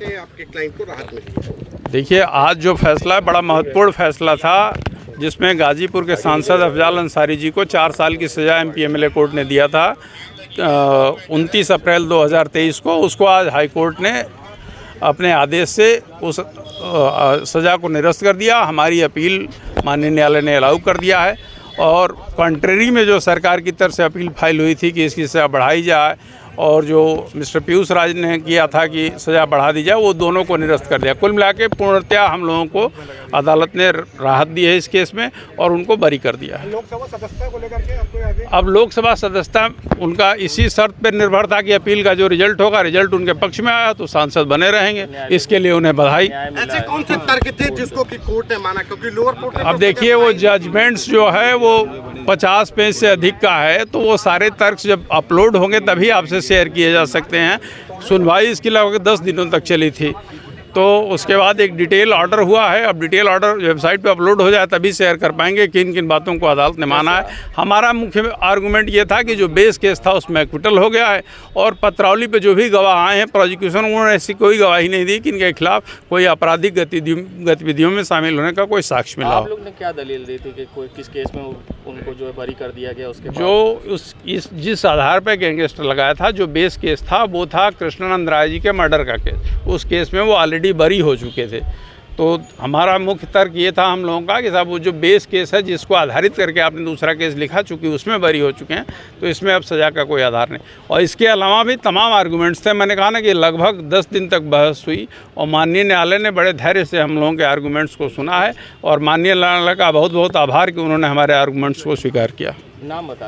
कैसे आपके क्लाइंट को राहत मिली? देखिए, आज जो फैसला है बड़ा महत्वपूर्ण फैसला था, जिसमें गाजीपुर के सांसद अफजाल अंसारी जी को 4 साल की सज़ा एमपी-एमएलए कोर्ट ने दिया था 29 अप्रैल 2023 को। उसको आज हाई कोर्ट ने अपने आदेश से उस सज़ा को निरस्त कर दिया। हमारी अपील माननीय न्यायालय ने अलाउ कर दिया है और कंट्रेरी में जो सरकार की तरफ से अपील फाइल हुई थी कि इसकी सज़ा बढ़ाई जाए और जो मिस्टर पीयूष राज ने किया था कि सज़ा बढ़ा दी जाए, वो दोनों को निरस्त कर दिया। कुल मिला के पूर्णतया हम लोगों को अदालत ने राहत दी है इस केस में और उनको बरी कर दिया है। लोकसभा सदस्यता को लेकर के आपको आगे अब लोकसभा सदस्यता उनका इसी शर्त पर निर्भर था कि अपील का जो रिजल्ट होगा, रिजल्ट उनके पक्ष में आया तो सांसद बने रहेंगे। इसके लिए उन्हें बधाई। ऐसे कौन से तर्क थे जिसको कि कोर्ट ने माना, क्योंकि लोअर कोर्ट ने अब देखिए, वो जजमेंट्स जो है वो 50 पेज से अधिक का है, तो वो सारे तर्क जब अपलोड होंगे तभी आपसे शेयर किए जा सकते हैं। सुनवाई इसके लगभग 10 दिनों तक चली थी, तो उसके बाद एक डिटेल ऑर्डर हुआ है। अब डिटेल ऑर्डर वेबसाइट पे अपलोड हो जाए तभी शेयर कर पाएंगे किन किन बातों को अदालत ने माना है। हमारा मुख्य आर्गूमेंट ये था कि जो बेस केस था उसमें एक्विटल हो गया है और पत्रौली पे जो भी गवाह आए हैं प्रोसिक्यूशन, उन्होंने ऐसी कोई गवाही नहीं दी कि इनके खिलाफ कोई आपराधिक गतिविधियों में शामिल होने का कोई साक्ष्य मिला। आप लोग ने क्या दलील दी थी कि कोई किस केस में उनको जो है बरी कर दिया गया? उसके जो जिस आधार पर गैंगस्टर लगाया था, जो बेस केस था वो था कृष्णानंद राय जी के मर्डर का केस। उस केस में वो ऑलरेडी बरी हो चुके थे। तो हमारा मुख्य तर्क ये था हम लोगों का कि साहब वो जो बेस केस है जिसको आधारित करके आपने दूसरा केस लिखा, चूँकि उसमें बरी हो चुके हैं, तो इसमें अब सज़ा का कोई आधार नहीं। और इसके अलावा भी तमाम आर्गूमेंट्स थे। मैंने कहा ना कि लगभग 10 दिन तक बहस हुई और माननीय न्यायालय ने बड़े धैर्य से हम लोगों के आर्गूमेंट्स को सुना है और माननीय न्यायालय का बहुत बहुत आभार कि उन्होंने हमारे आर्गूमेंट्स को स्वीकार किया। नाम बता